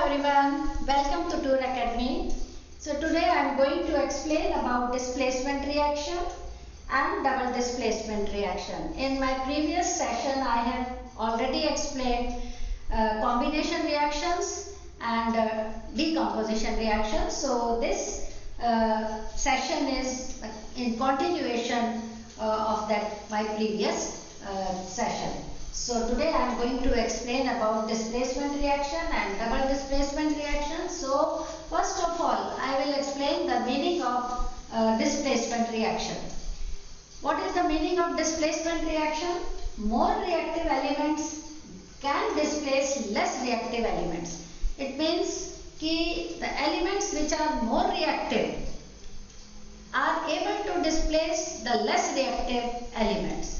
everyone, welcome to Tour Academy. So today I am going to explain about displacement reaction and double displacement reaction. In my previous session I have already explained combination reactions and decomposition reactions. So this session is in continuation of that my previous session. So today I am going to explain about displacement reaction and double displacement reaction. So first of all I will explain the meaning of displacement reaction. What is the meaning of displacement reaction? More reactive elements can displace less reactive elements. It means that the elements which are more reactive are able to displace the less reactive elements.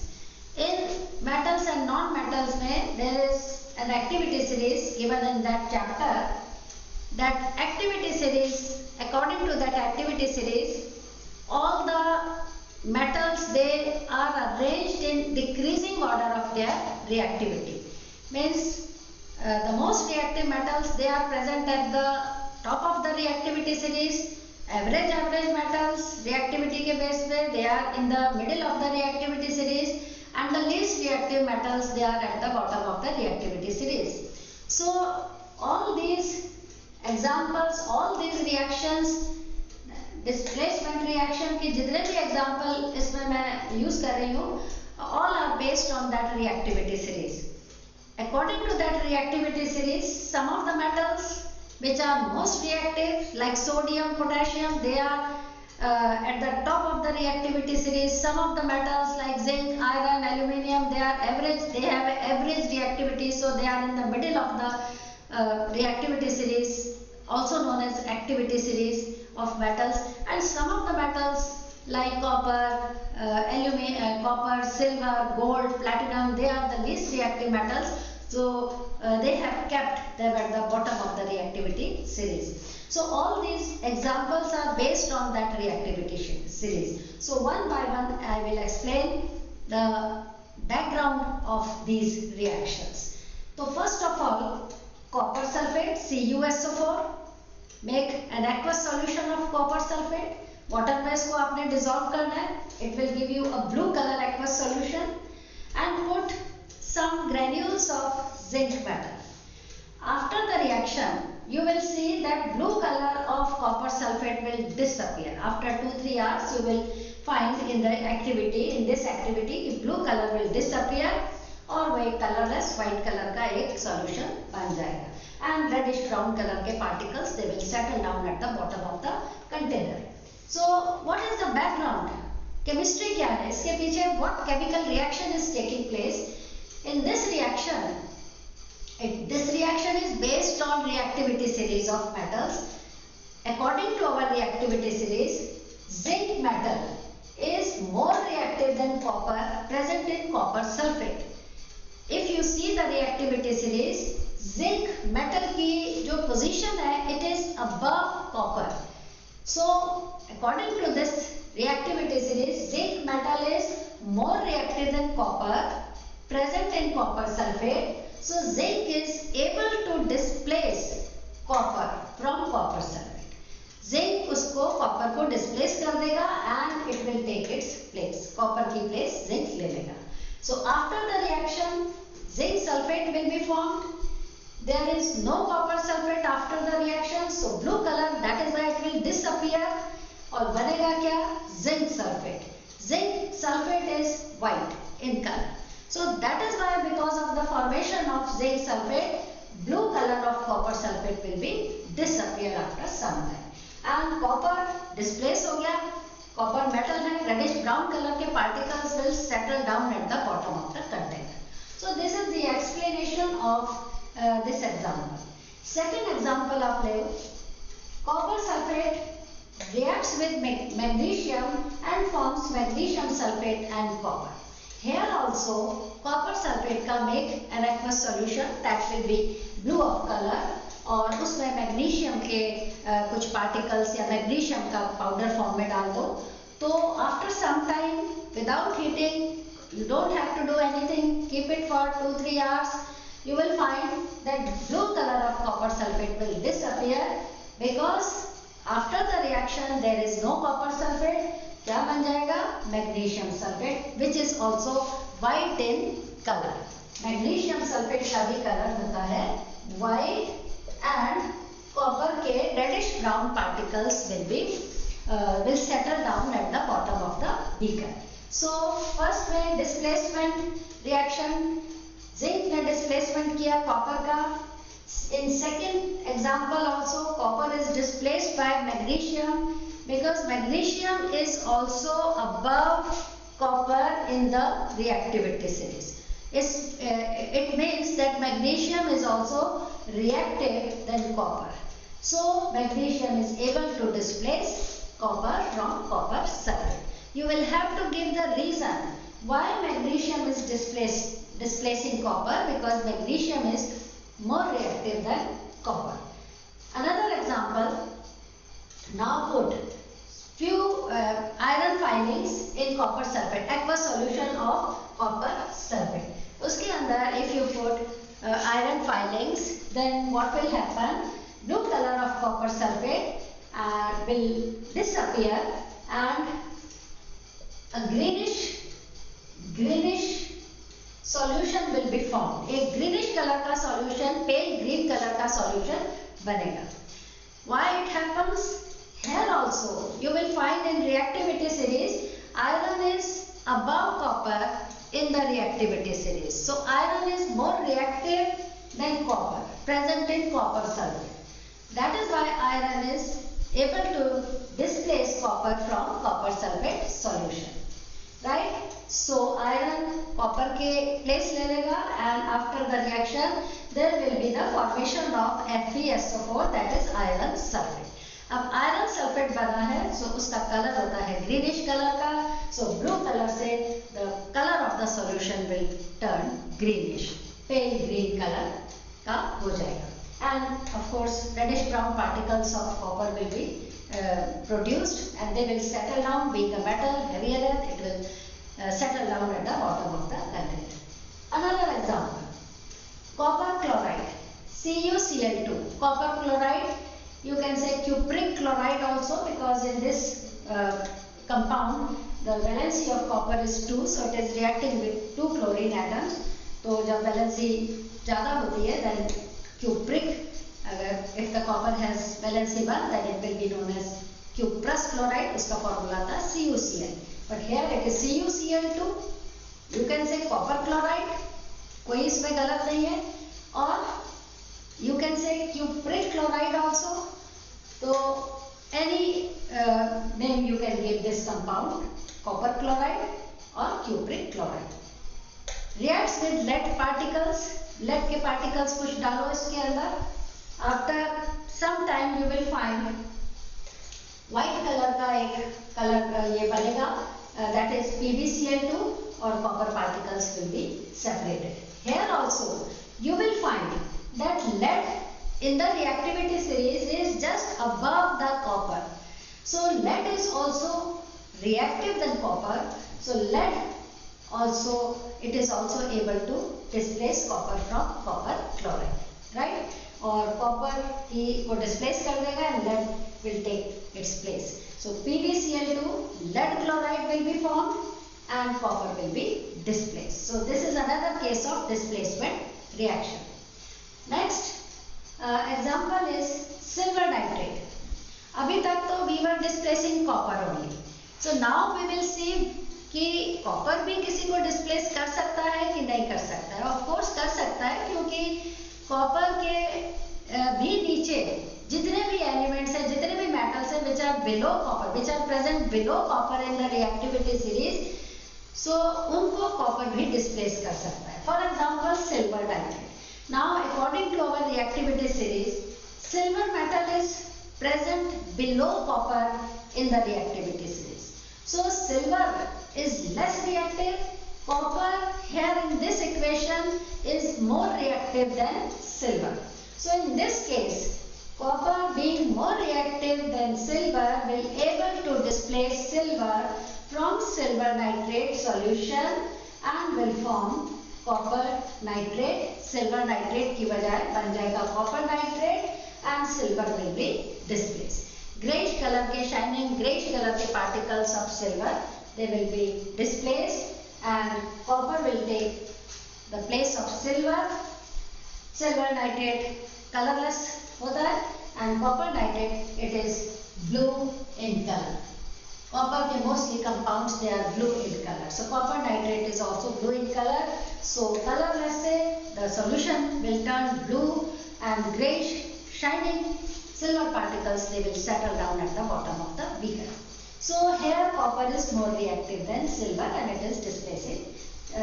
In metals and non-metals there is an activity series given in that chapter. That activity series, according to that activity series, all the metals they are arranged in decreasing order of their reactivity. Means the most reactive metals they are present at the top of the reactivity series. Average metals reactivity के base पे they are in the middle of the reactivity series. And the least reactive metals they are at the bottom of the reactivity series. So all these examples, all these reactions, displacement reaction के जितने भी example इसमें मैं use कर रही हूँ, all are based on that reactivity series. According to that reactivity series, some of the metals which are most reactive like sodium, potassium, they are at the top of the reactivity series. Some of the metals like zinc, iron, aluminium, they are average, they have average reactivity, so they are in the middle of the reactivity series, also known as activity series of metals. And some of the metals like copper, copper, silver, gold, platinum, they are the least reactive metals, so they have kept them at the bottom of the reactivity series. So all these examples are based on that reactivity series. So one by one I will explain the background of these reactions. So first of all, copper sulfate CuSO4, make an aqueous solution of copper sulfate. Water में इसको आपने dissolve करना है. It will give you a blue color aqueous solution and put some granules of zinc metal. After the reaction, you will see that blue color of copper sulfate will disappear. After 2-3 hours, you will find in this activity, blue color will disappear और वो एक colorless white color का एक solution बन जाएगा. And reddish brown color के particles they will settle down at the bottom of the container. So what is the background? Chemistry क्या है? इसके पीछे what chemical reaction is taking place? In this reaction, this reaction is based on reactivity series of metals. According to our reactivity series, zinc metal is more reactive than copper present in copper sulfate. If you see the reactivity series, zinc metal की जो position है, it is above copper. So according to this reactivity series, zinc metal is more reactive than copper present in copper sulfate. So zinc is able to displace copper from copper sulfate. Zinc उसको copper को displace कर देगा and it will take its place. Copper की place zinc ले लेगा. So after the reaction, zinc sulfate will be formed. There is no copper sulfate after the reaction, so blue color, that is why it will disappear और बनेगा क्या? Zinc sulfate. Zinc sulfate is white in color. So that is why because of the formation of zinc sulfate, blue color of copper sulfate will be disappear after some time. And copper displace हो गया, copper metal है, reddish brown color के particles will settle down at the bottom of the container. So this is the explanation of this example. Second example आप ले, copper sulfate reacts with magnesium and forms magnesium sulfate and copper. Here also copper sulfate का make an aqueous solution that will be blue of color और उसमें magnesium के कुछ particles या magnesium का powder form में डाल दो. तो after some time without heating, you don't have to do anything, keep it for 2-3 hours, you will find that blue color of copper sulfate sulfate will disappear because after the reaction there is no copper sulfate. क्या बन जाएगा? Magnesium sulphate, which is also white in color. Magnesium sulphate का भी colour होता है white and copper के reddish brown particles will settle down at the bottom of the beaker. So first में displacement reaction, zinc ने displacement किया copper का. In second example also copper is displaced by magnesium because magnesium is also above copper in the reactivity series. It means that magnesium is also reactive than copper. So magnesium is able to displace copper from copper sulfate. You will have to give the reason why magnesium is displacing copper, because magnesium is more reactive than copper. Another example, now put few iron filings in copper sulfate, aqueous solution of copper sulfate. उसके अंदर if you put iron filings, then what will happen? Blue color of copper sulfate will disappear and a greenish solution will be formed. एक greenish color का solution, pale green color का solution बनेगा. Why it happens? Here also you will find in reactivity series iron is above copper in the reactivity series. So iron is more reactive than copper present in copper sulfate. That is why iron is able to displace copper from copper sulfate solution. Right? So iron copper के place ले लेगा and after the reaction there will be the formation of FeSO4, that is iron sulfate. अब iron sulphate बना है, so उसका colour होता है greenish colour का. So blue कलर से the color of the solution will turn greenish, pale green color का हो जाएगा. And of course reddish brown particles of copper will be produced and they will settle down. Being a metal, heavier earth, it will settle down at the bottom of the container. Another example, copper chloride, CuCl2, copper chloride. You can say cupric chloride also, because in this compound the valency of copper is 2, so it is reacting with 2 chlorine atoms. तो जब valency ज़्यादा होती है then cupric, if the copper has valency 1 then it will be known as cuprous chloride. उसका formula था CuCl, but here it is CuCl2. You can say copper chloride, कोई इसमें गलत नहीं है. और you can say cupric chloride also. So any name you can give this compound, copper chloride or cupric chloride. Reacts with lead particles. Lead के particles कुछ डालो इसके अंदर. After some time you will find white color का एक color ये बनेगा, that is PbCl2, or copper particles will be separated. Here also you will find that lead in the reactivity series is just above the copper. So lead is also reactive than copper. So lead also, it is also able to displace copper from copper chloride, right? और copper को displace कर देगा and lead will take its place. So PbCl2, lead chloride will be formed and copper will be displaced. So this is another case of displacement reaction. Next example is silver nitrate. अभी तक तो we were displacing copper only. So now we will see कि copper भी किसी को displace कर सकता है कि नहीं कर सकता है. Of course कर सकता है, क्योंकि copper के भी नीचे जितने भी elements हैं, जितने भी metals हैं which are below copper, which are present below copper in the reactivity series, so उनको copper भी displace कर सकता है. For example, silver nitrate. Now, according to our reactivity series, silver metal is present below copper in the reactivity series. So, silver is less reactive. Copper here in this equation is more reactive than silver. So, in this case, copper being more reactive than silver will able to displace silver from silver nitrate solution and will form copper nitrate. Silver nitrate की बजाय बन जाएगा copper nitrate and silver will be displaced. Grayish color के shining grayish color के particles of silver, they will be displaced and copper will take the place of silver. Silver nitrate colorless होता है and copper nitrate it is blue in color. Copper के mostly compounds they are blue in color. So copper nitrate is also blue in color. So colorless से the solution will turn blue and grayish shining silver particles they will settle down at the bottom of the beaker. So here copper is more reactive than silver and it is displacing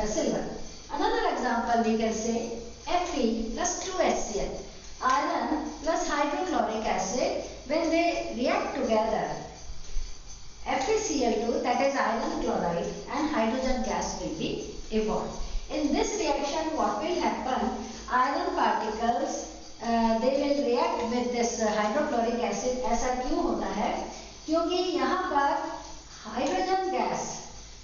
silver. Another example we can say Fe plus 2HCl. Iron plus hydrochloric acid, when they react together, FeCl2, that is iron chloride, and hydrogen gas will be evolved. In this reaction what will happen, iron particles they will react with this hydrochloric acid. ऐसा क्यों होता है? क्योंकि यहाँ पर hydrogen gas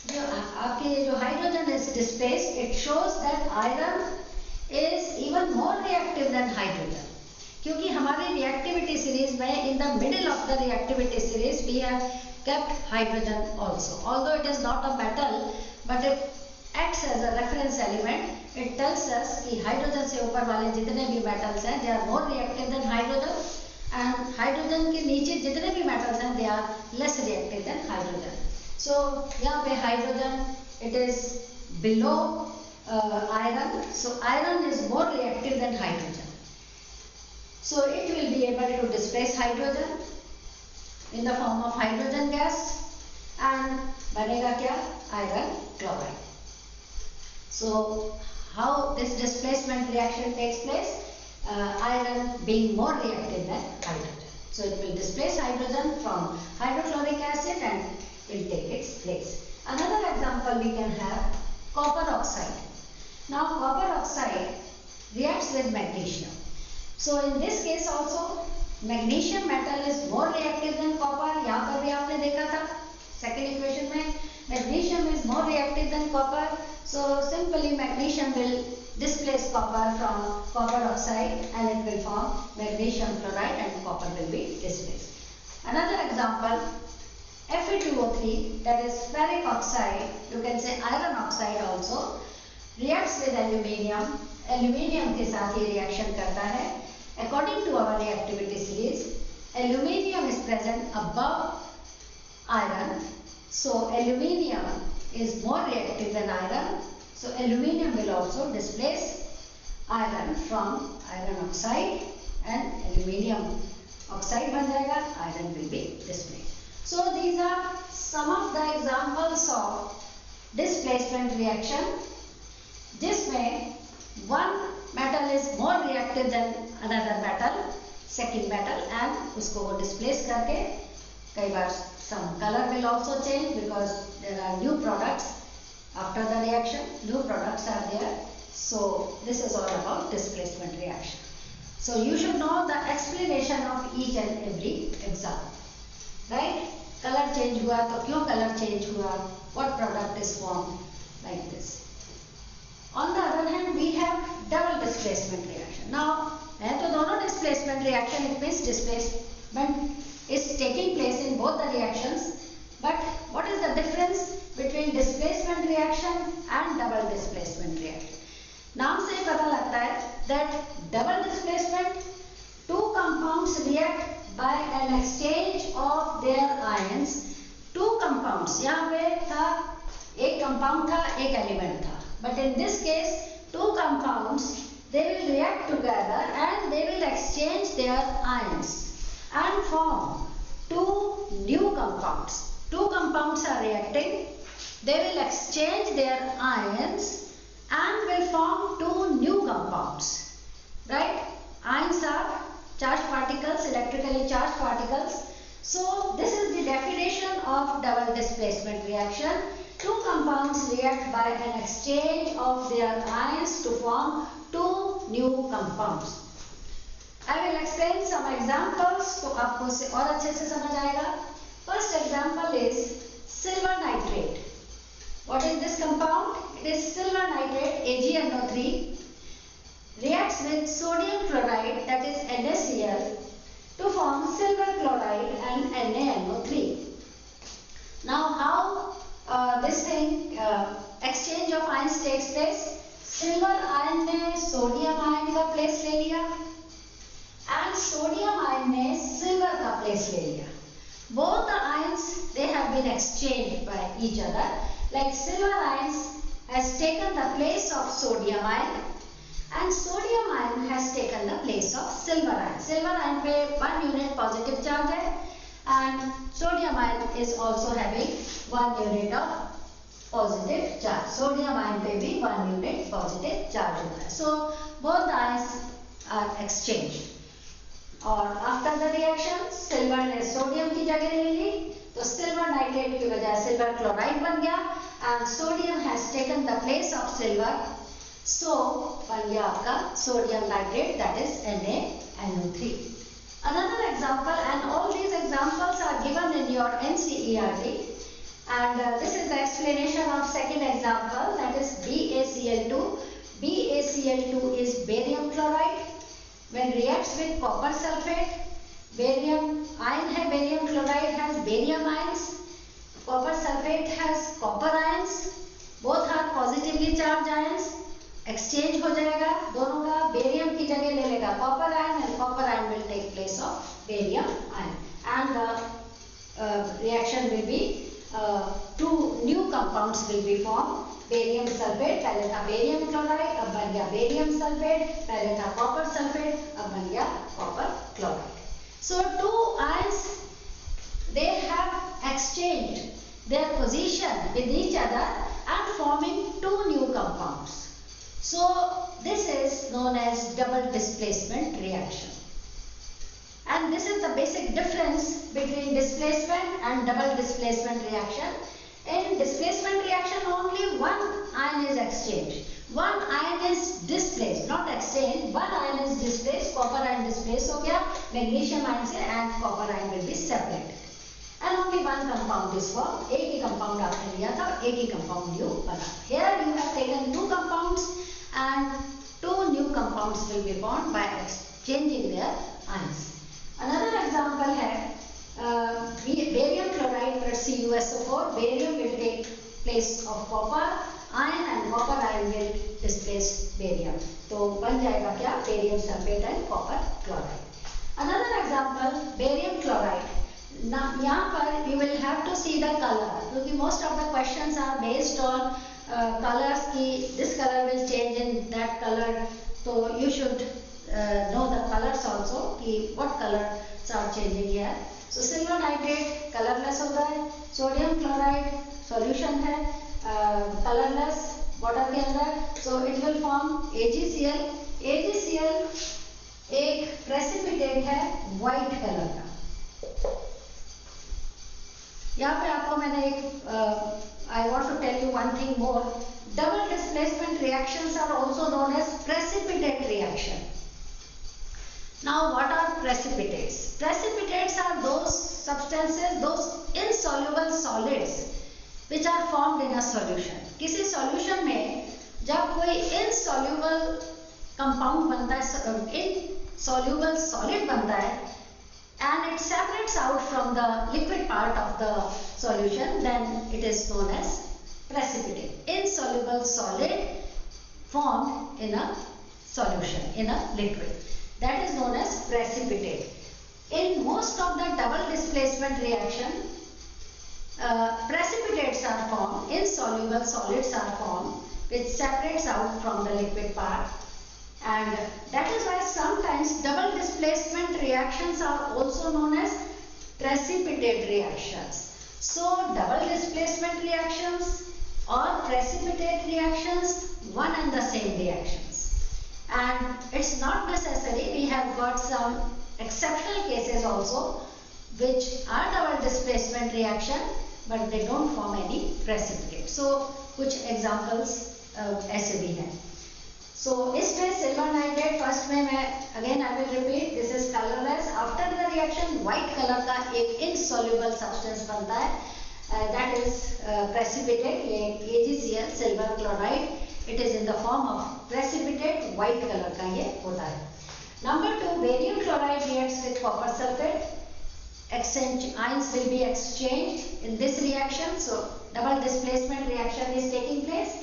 जो आपके जो hydrogen is displaced, it shows that iron is even more reactive than hydrogen. क्योंकि हमारी reactivity series में in the middle of the reactivity series we have kept hydrogen also. Although it is not a metal, but it acts as a reference element. It tells us कि hydrogen से ऊपर वाले जितने भी metals हैं, they are more reactive than hydrogen, and hydrogen के नीचे जितने भी metals हैं, they are less reactive than hydrogen. So यहाँ पे hydrogen it is below iron. So iron is more reactive than hydrogen. So it will be able to displace hydrogen in the form of hydrogen gas and बनेगा क्या? Iron chloride. So how this displacement reaction takes place? Iron being more reactive than hydrogen. So it will displace hydrogen from hydrochloric acid and will take its place. Another example we can have copper oxide. Now copper oxide reacts with magnesium. So in this case also magnesium metal is more reactive than copper. यहाँ पर भी आपने देखा था second equation में magnesium is more reactive than copper. So simply magnesium will displace copper from copper oxide and it will form magnesium chloride and copper will be displaced. Another example Fe2O3, that is ferric oxide, you can say iron oxide also, reacts with aluminium. Aluminium के साथ ये reaction करता है. According to our reactivity series, aluminium is present above iron. So aluminium is more reactive than iron. So aluminium will also displace iron from iron oxide and aluminium oxide बन जाएगा, iron will be displaced. So these are some of the examples of displacement reaction जिसमें one metal is more reactive than another metal, second metal, and उसको वो displace करके कई बार some color will also change because there are new products after the reaction, new products are there. So this is all about displacement reaction. So you should know the explanation of each and every example, right? Color change हुआ तो क्यों color change हुआ? What product is formed? Like this. On the other hand, we have double displacement reaction. Now, है तो दोनों displacement reaction, it means displacement is taking place in both the reactions. But what is the difference between displacement reaction and double displacement reaction? नाम से पता लगता है that double displacement, two compounds react by an exchange of their ions. Two compounds, यहाँ पे था एक compound था, एक element था. But in this case, two compounds, they will react together and they will exchange their ions and form two new compounds. Two compounds are reacting, they will exchange their ions and will form two new compounds, right? Ions are charged particles, electrically charged particles. So this is the definition of double displacement reaction. Two compounds react by an exchange of their ions to form two new compounds. I will explain some examples तो आपको से और अच्छे से समझ आएगा. First example is silver nitrate. What is this compound? It is silver nitrate, AgNO3, reacts with sodium chloride, that is NaCl, ions takes place. Silver ion ने sodium ion का प्लेस ले लिया and sodium ion ने silver का place ले लिया. Both the ions they have been exchanged by each other. Like silver ions has taken the place of sodium ion and sodium ion has taken the place of silver ion. Silver ion पे 1 unit positive charge है and sodium ion is also having 1 unit of positive charge. Sodium ion पे भी 1 unit positive charge होता है. So both the ions are exchanged. और after the reaction silver ने sodium की जगह ले ली तो सिल्वर नाइट्रेट की वजह सिल्वर क्लोराइड बन गया and sodium has taken the place of silver. So बन गया आपका sodium nitrate, that is NaNO3. Another example, and all these examples are given in your NCERT, and this is the explanation of second example, that is BaCl2. BaCl2 is barium chloride. When reacts with copper sulfate, barium ion है, barium chloride has barium ions, copper sulfate has copper ions, both are positively charged ions. Exchange हो जाएगा दोनों का, barium की जगह ले लेगा copper ion and copper ion will take place of barium ion and the reaction will be two new compounds will be formed. Barium sulphate, पहले था बेरियम क्लोराइड, अब बन गया बेरियम सल्फेट, पहले था कॉपर सल्फेट, अब बन गया copper chloride. So two ions they have exchanged their position with each other and forming two new compounds. So this is known as double displacement reaction. And this is the basic difference between displacement and double displacement reaction. In displacement reaction only one ion is exchanged. One ion is displaced, not exchanged. One ion is displaced, copper ion displaced हो गया magnesium ion से and copper ion will be separated. And only one compound is formed. एक ही compound आपने लिया था, एक ही compound you बना. Here you have taken two compounds and two new compounds will be formed by exchanging their ions. Another example है barium chloride plus CuSO4. Barium will take place of copper ion and copper ion will displace barium. तो बन जाएगा क्या? Barium sulfate and copper chloride. Another example, barium chloride. Now यहाँ पर you will have to see the color क्योंकि most of the questions are based on colors की this color will change in that color. So you should know the colors also कि what colors are changing here. So silver nitrate colorless होता है, sodium chloride solution है colorless water के अंदर, so it will form AgCl. AgCl एक precipitate है white colour का. यहाँ पे आपको मैंने एक I want to tell you one thing more. Double displacement reactions are also known as precipitate reaction. Now what are precipitates? Precipitates are those substances, those insoluble solids which are formed in a solution. किसी solution में जब कोई insoluble compound बनता है, insoluble solid बनता है and it separates out from the liquid part of the solution, then it is known as precipitate. Insoluble solid formed in a solution, in a liquid. That is known as precipitate. In most of the double displacement reaction, precipitates are formed, insoluble solids are formed, which separates out from the liquid part. And that is why sometimes double displacement reactions are also known as precipitate reactions. So double displacement reactions or precipitate reactions, one and the same reactions. And it's not necessary, we have got some exceptional cases also which are double displacement reaction but they don't form any precipitate. So कुछ examples ऐसे भी हैं. So इसमें silver nitrate first में मैं again I will repeat, this is colorless. After the reaction white color का एक insoluble substance बनता है, that is precipitate. ये AgCl silver chloride, it is in the form of precipitate, white color का ये होता है. Number 2, barium chloride reacts with copper sulfate. Ions will be exchanged in this reaction. So double displacement reaction is taking place.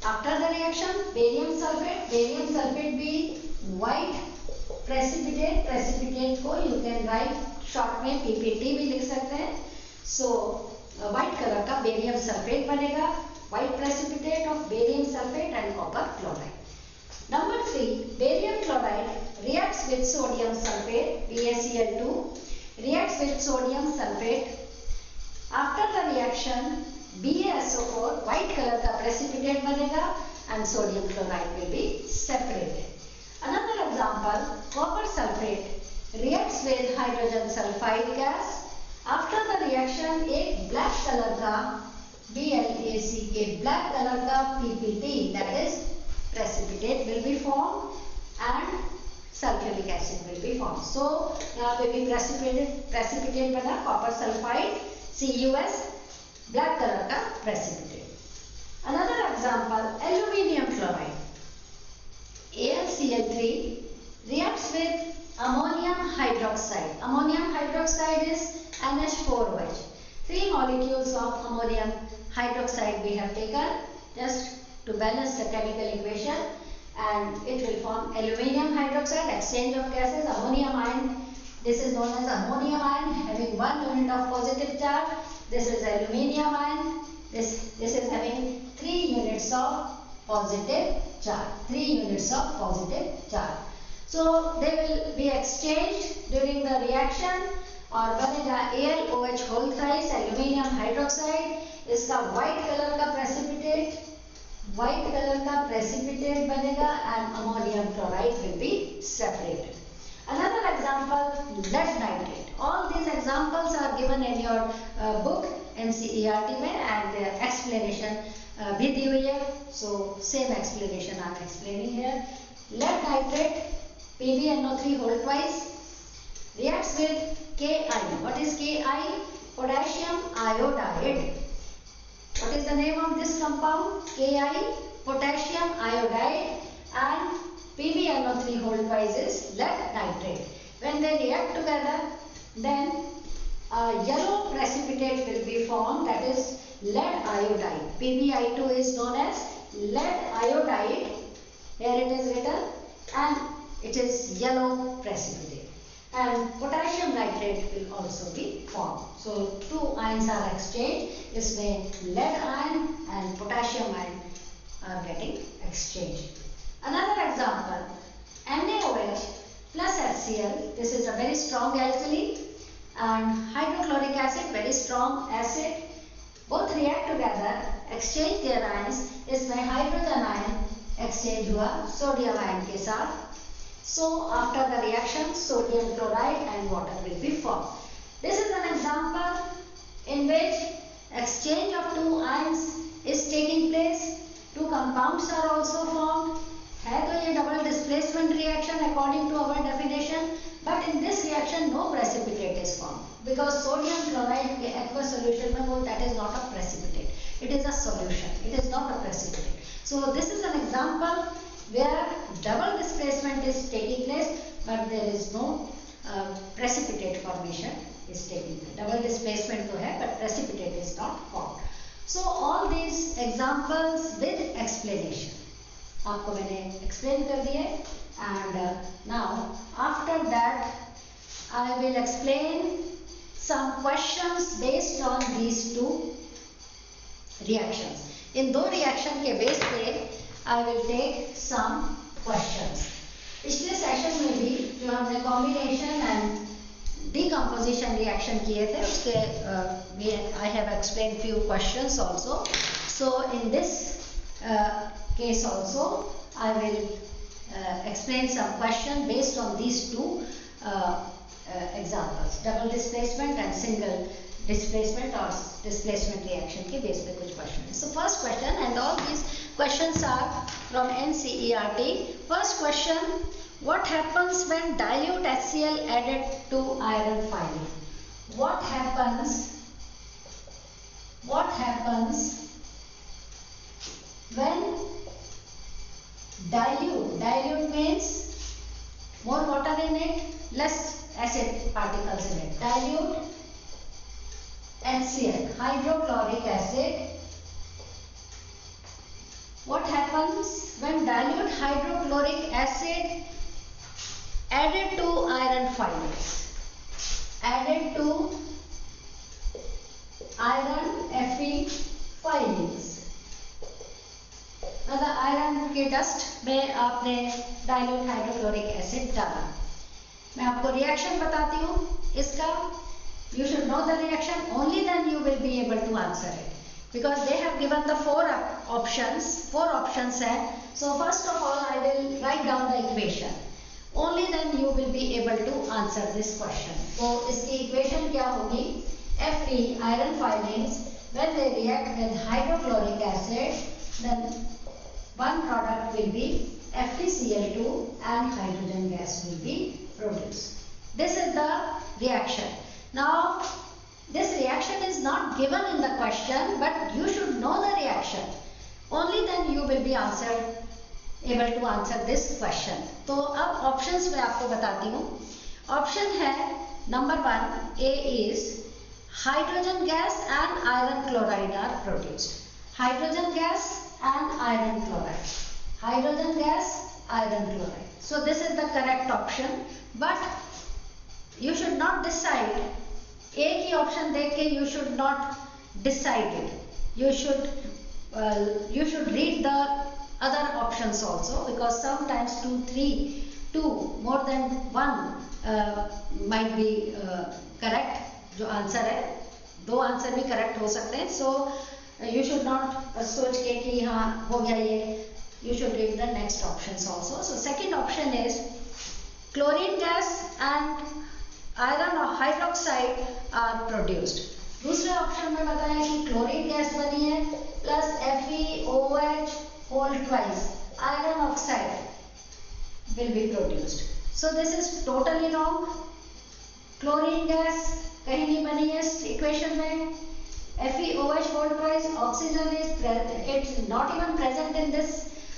After the reaction, barium sulfate be white precipitate. Precipitate को you can write short में PPT भी लिख सकते हैं. So white color का barium sulfate बनेगा. White precipitate of barium sulfate and copper chloride. Number 3, barium chloride reacts with sodium sulfate BaCl2 reacts with sodium sulfate. After the reaction, BaSO4 white color का precipitate बनेगा and sodium chloride will be separated. Another example, copper sulfate reacts with hydrogen sulfide gas. After the reaction, एक black color का BLACK black color का PPT that is precipitate will be formed and sulfuric acid will be formed. So यहाँ पे भी precipitate बना copper sulfide CuS black color का precipitate. Another example, aluminium chloride AlCl3 reacts with ammonium hydroxide. Ammonium hydroxide is NH4OH. 3 molecules of ammonium hydroxide we have taken just to balance the chemical equation, and it will form aluminium hydroxide. Exchange of gases, ammonium ion, this is known as ammonium ion having 1 unit of positive charge. This is aluminium ion, this is having 3 units of positive charge. 3 units of positive charge. So they will be exchanged during the reaction और बनेगा AlOH whole thrice aluminium hydroxide. इसका white color का precipitate बनेगा and ammonium chloride will be separated. Another example, lead nitrate. All these examples are given in your book NCERT में and explanation भी दी हुई है. So same explanation I am explaining here. Lead nitrate PbNO3 whole twice reacts with Ki. What is Ki? Potassium iodide. What is the name of this compound? Ki, potassium iodide, and PbNO3 whole twice is lead nitrate. When they react together, then a yellow precipitate will be formed, that is lead iodide. Pbi2 is known as lead iodide. Here it is written, and it is yellow precipitate. And potassium nitrate will also be formed. So two ions are exchanged. इसमें lead ion and potassium ion are getting exchanged. Another example, NaOH plus HCl. This is a very strong alkali, and hydrochloric acid, very strong acid. Both react together, exchange their ions. इसमें hydrogen ion exchange हुआ sodium ion के साथ. So after the reaction, sodium chloride and water will be formed. This is an example in which exchange of two ions is taking place. Two compounds are also formed. है तो ये double displacement reaction according to our definition, but in this reaction no precipitate is formed because sodium chloride के aqueous solution में वो that is not a precipitate. It is a solution. It is not a precipitate. So this is an example where double displacement is taking place, but there is no precipitate formation is taking place. Double displacement तो है, but precipitate is not formed. So all these examples with explanation. आपको मैंने explain कर दिए, and now after that I will explain some questions based on these two reactions. इन दो reaction के base पे I will take some questions. पिछले session में भी जो हमने combination and decomposition reaction किए थे उसके I have explained few questions also. So in this case also I will explain some question based on these two examples, double displacement and single displacement or displacement reaction के base पे कुछ question है. So first question, and all these questions are from NCERT. First question, what happens when dilute HCl added to iron filings? What happens when dilute means more water in it, less acid particles in it. Dilute HCl, hydrochloric acid what happens when dilute hydrochloric acid added to iron filings, added to iron Fe filings, मतलब iron के dust में आपने dilute hydrochloric acid डाला। मैं आपको reaction बताती हूँ इसका। You should know the reaction, only then you will be able to answer it, because they have given the four options है. So first of all I will write down the equation, only then you will be able to answer this question. तो इसकी equation क्या होगी? Fe iron filings when they react with hydrochloric acid, then one product will be FeCl2 and hydrogen gas will be produced. This is the reaction. Now this reaction is not given in the question, but you should know the reaction. Only then you will be able to answer this question. तो अब options मैं आपको बताती हूँ. Option है number 1, A is hydrogen gas and iron chloride are produced. Hydrogen gas and iron chloride. Hydrogen gas, iron chloride. So this is the correct option, but you should not decide. एक ही option देख के you should not decide it. You should read the other options also, because sometimes two more than one might be correct. जो answer है, दो answer भी correct हो सकते हैं. So you should not सोच के कि हाँ हो गया ये. You should read the next options also. So second option is chlorine gas and iron और हाइड्रोक्साइड आर प्रोड्यूस्ड. दूसरे ऑप्शन में बताया कि क्लोरीन गैस बनी है plus FeOH whole twice iron oxide will be produced. So this is totally wrong. Chlorine gas कहीं नहीं बनी है इस इक्वेशन में. FeOH whole twice oxygen it's not even present in this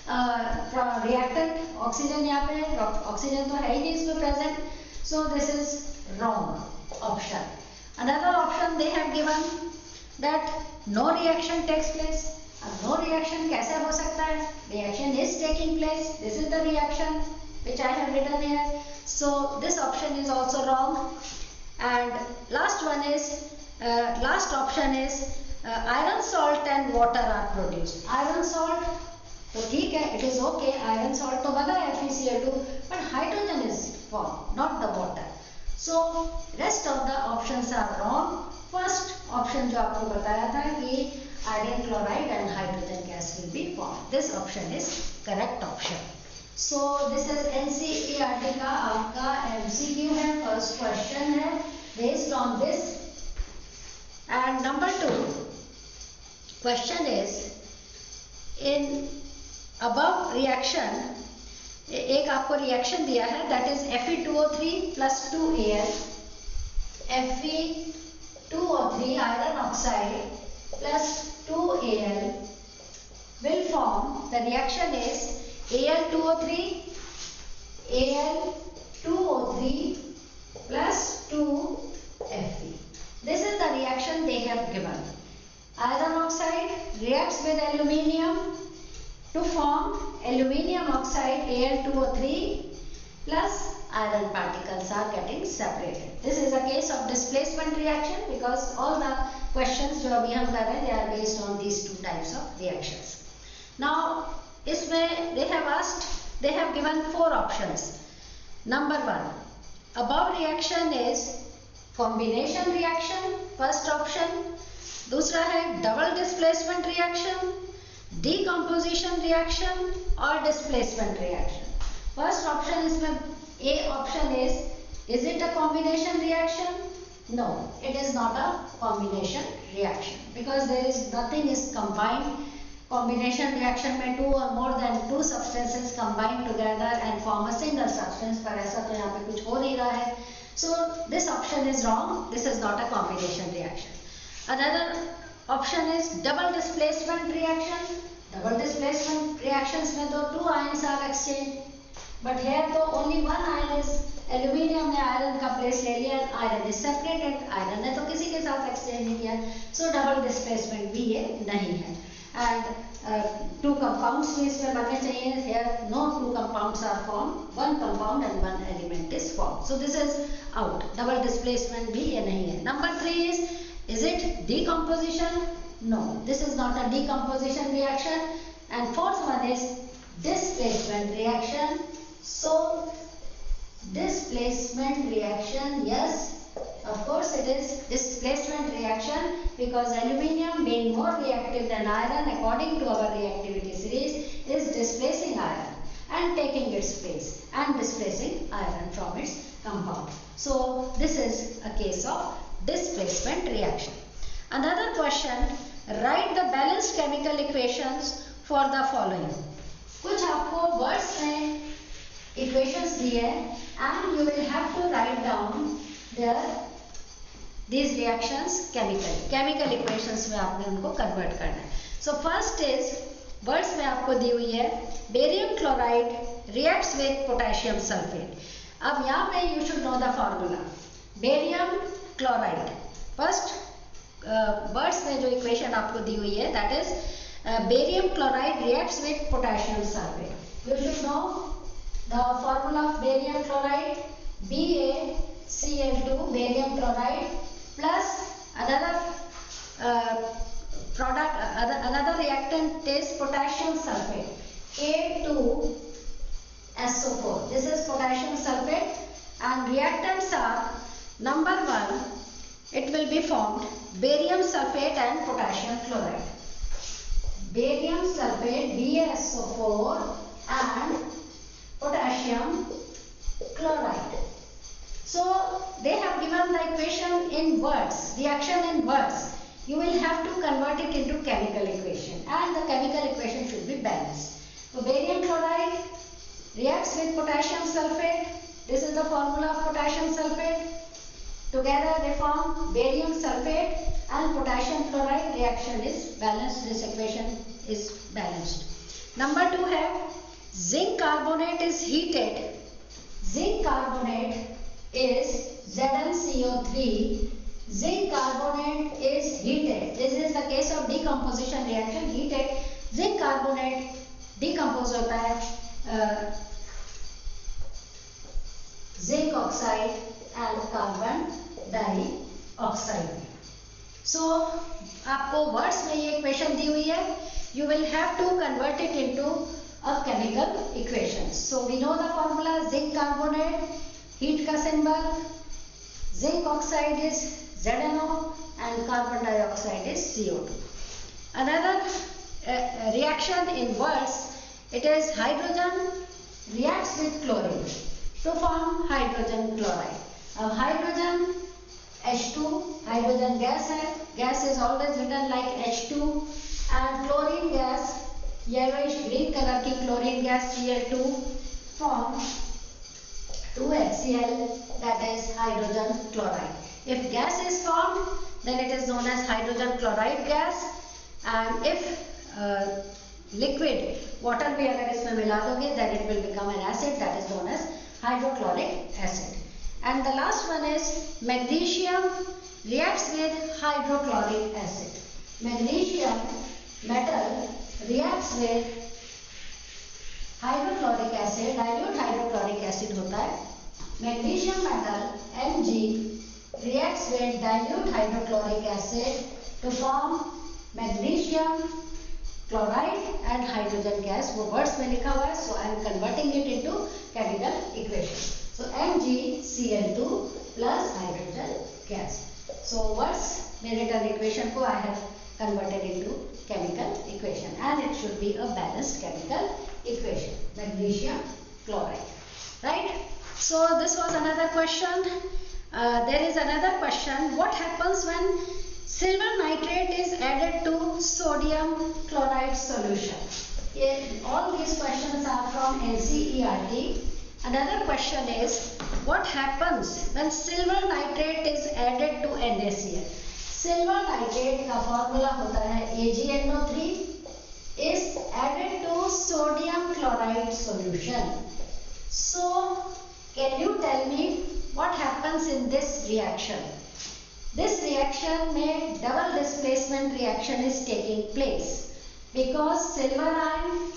reactant. Oxygen यहाँ पे ऑक्सीजन तो है ही नहीं इसमें present. So this is wrong option. Another option they have given that no reaction takes place. अब no reaction कैसे हो सकता है? Reaction is taking place. This is the reaction which I have written here. So this option is also wrong. And last option is iron salt and water are produced. Iron salt तो ठीक है, it is okay. Iron salt तो बना है FeCl2, but hydrogen is formed, not the water. So rest of the options are wrong. First option जो आपको बताया था कि iron chloride and hydrogen gas will be formed. This option is correct option. So this is NCERT का आपका MCQ है. First question है based on this. And number 2 question is in above reaction. एक आपको रिएक्शन दिया है, that is Fe2O3 plus 2Al. Fe2O3 iron oxide plus 2Al will form, the reaction is Al2O3 plus 2Fe. This is the reaction they have given. Iron oxide reacts with aluminium to form aluminium oxide Al2O3 plus iron particles are getting separated. This is a case of displacement reaction, because all the questions जो अभी हम कर रहे हैं they are based on these two types of reactions. Now इसमें they have given 4 options. Number 1, above reaction is combination reaction, first option. दूसरा है double displacement reaction, decomposition reaction और displacement reaction. First option इसमें A option is it a combination reaction? No, it is not a combination reaction, because there is nothing is combined. Combination reaction में 2 or more than 2 substances combine together and form a single substance, पर ऐसा तो यहाँ पे कुछ हो नहीं रहा है. So this option is wrong. This is not a combination reaction. Another option is double displacement reaction. Double displacement reactions में तो 2 ions are exchanged, but here तो only 1 ion is. एल्यूमिनियम ने आयरन का प्लेस ले लिया, iron is separated, iron ने तो किसी के साथ एक्सचेंज नहीं किया. सो डबल डिस्प्लेसमेंट भी ये नहीं है. एंड 2 compounds भी इसमें बनने चाहिए. Here no 2 compounds are formed, 1 compound and 1 element is formed. So this is out. Double displacement भी ये नहीं है. Number 3 is it decomposition? No, this is not a decomposition reaction. And fourth one is displacement reaction. So displacement reaction, yes, of course it is displacement reaction, because aluminium being more reactive than iron according to our reactivity series is displacing iron and taking its place and displacing iron from its compound. So this is a case of displacement reaction. Another question, write the balanced chemical equations for the following. कुछ आपको words में equations दिए and you will have to write down these reactions chemical equations में आपने उनको convert करना है. So first is words में आपको दी हुई है barium chloride reacts with potassium sulfate. अब यहाँ पे you should know the formula. Barium chloride first words में जो equation आपको दी हुई है that is barium chloride reacts with potassium sulfate. You should know the formula of barium chloride, BaCl2 barium chloride plus another another reactant is potassium sulfate, K2SO4. This is potassium sulfate and reactants are number 1, it will be formed barium sulfate and potassium chloride. Barium sulfate BaSO4 and potassium chloride. So they have given the equation in words, reaction in words. You will have to convert it into chemical equation and the chemical equation should be balanced. So barium chloride reacts with potassium sulfate. This is the formula of potassium sulfate. Together they form barium sulfate and potassium chloride. Reaction is balanced. This equation is balanced. Number 2 have zinc carbonate is heated. Zinc carbonate is ZnCO3. Zinc carbonate is heated. This is the case of decomposition reaction. Heated zinc carbonate decompose होता है zinc oxide and carbon dioxide. So आपको words में ये equation दी हुई है. You will have to convert it into a chemical equation. So we know the formula zinc carbonate, heat का symbol, zinc oxide is ZnO and carbon dioxide is CO2. Another reaction in words, it is hydrogen reacts with chlorine to form hydrogen chloride. Now hydrogen H2, hydrogen gas है, gas is always written like H2 and chlorine gas, yellowish green color की chlorine gas Cl2 form 2HCl, that is hydrogen chloride. If gas is formed, then it is known as hydrogen chloride gas, and if liquid water भी अगर इसमें मिला दोगे, then it will become an acid, that is known as hydrochloric acid. And the last one is magnesium reacts with hydrochloric acid. Magnesium metal reacts with hydrochloric acid, dilute hydrochloric acid होता है. Magnesium metal Mg reacts with dilute hydrochloric acid to form magnesium chloride and hydrogen gas. वो words में लिखा हुआ है, so I am converting it into chemical equation. So MgCl2 plus hydrogen gas. So words में written equation को I have converted into chemical equation, and it should be a balanced chemical equation. Magnesium chloride, right? So this was another question. There is another question. What happens when silver nitrate is added to sodium chloride solution? All these questions are from NCERT. Another question is, what happens when silver nitrate is added to NaCl? Silver nitrate का formula होता है AgNO3 is added to sodium chloride solution. So can you tell me what happens in this reaction? This reaction में double displacement reaction is taking place, because silver ion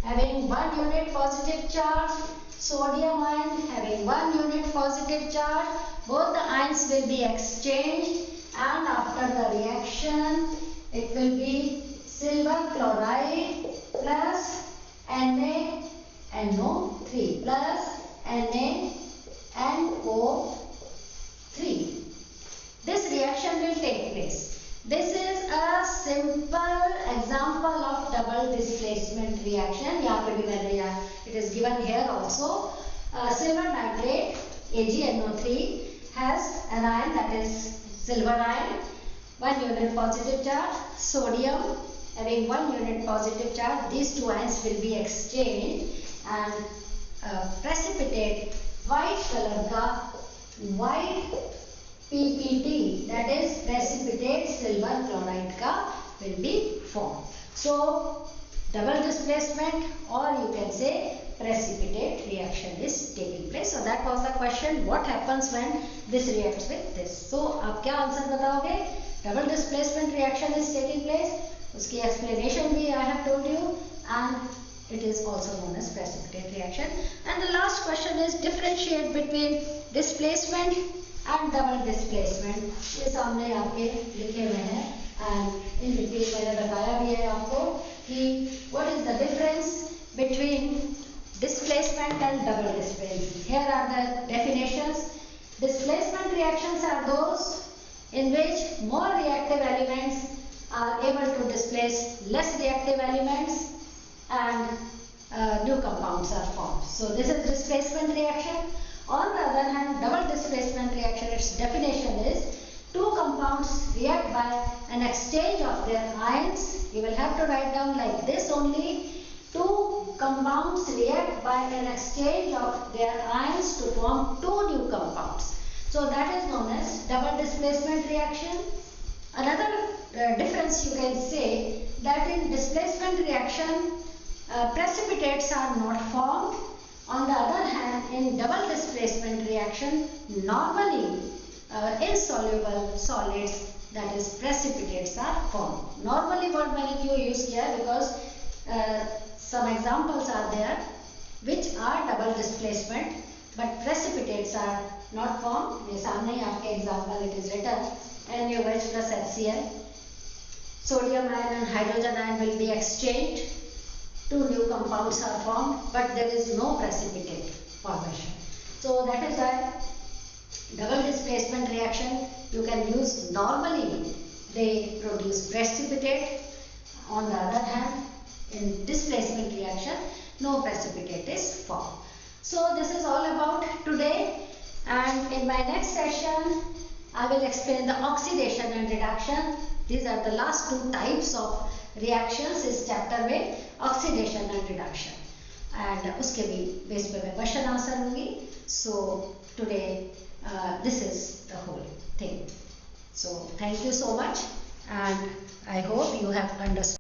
having 1 unit positive charge, sodium ion having 1 unit positive charge, both the ions will be exchanged, and after the reaction it will be silver chloride plus NaNO3 plus NaNO3. This reaction will take place. This is a simple example of double displacement reaction. यहाँ पे भी मैंने it is given here also. Silver nitrate AgNO3 has an ion, that is silver ion, 1 unit positive charge, sodium having 1 unit positive charge. These two ions will be exchanged and precipitate white color का white PPT, that is precipitate silver chloride का will be formed. So double displacement, or you can say precipitate reaction is taking place. So that was the question, what happens when this reacts with this. So आप क्या answer बताओगे? Double displacement reaction is taking place. उसकी explanation भी I have told you, and it is also known as precipitate reaction. And the last question is differentiate between displacement and double displacement. ये सामने आपके लिखे हुए हैं, and in between मैंने बताया भी है आपको कि what is the difference between displacement and double displacement. Here are the definitions. Displacement reactions are those in which more reactive elements are able to displace less reactive elements, and new compounds are formed. So this is displacement reaction. On the other hand, double displacement reaction, its definition is two compounds react by an exchange of their ions. You will have to write down like this only. Two compounds react by an exchange of their ions to form two new compounds. So that is known as double displacement reaction. Another difference you can say that in displacement reaction, precipitates are not formed. On the other hand, in double displacement reaction, normally insoluble solids, that is precipitates, are formed. Normally what मैंने क्यों use किया, because some examples are there which are double displacement but precipitates are not formed. ये सामने ही आपके example it is written, NaOH plus HCl, sodium ion and hydrogen ion will be exchanged, two new compounds are formed, but there is no precipitate formation. So that is why double displacement reaction you can use normally, they produce precipitate. On the other hand, in displacement reaction, no precipitate is formed. So this is all about today, and in my next session I will explain the oxidation and reduction. These are the last two types of reactions इस chapter में, oxidation and reduction, and उसके भी base पे मैं question answer होंगी. So today this is the whole thing. So thank you so much, and I hope you have understood.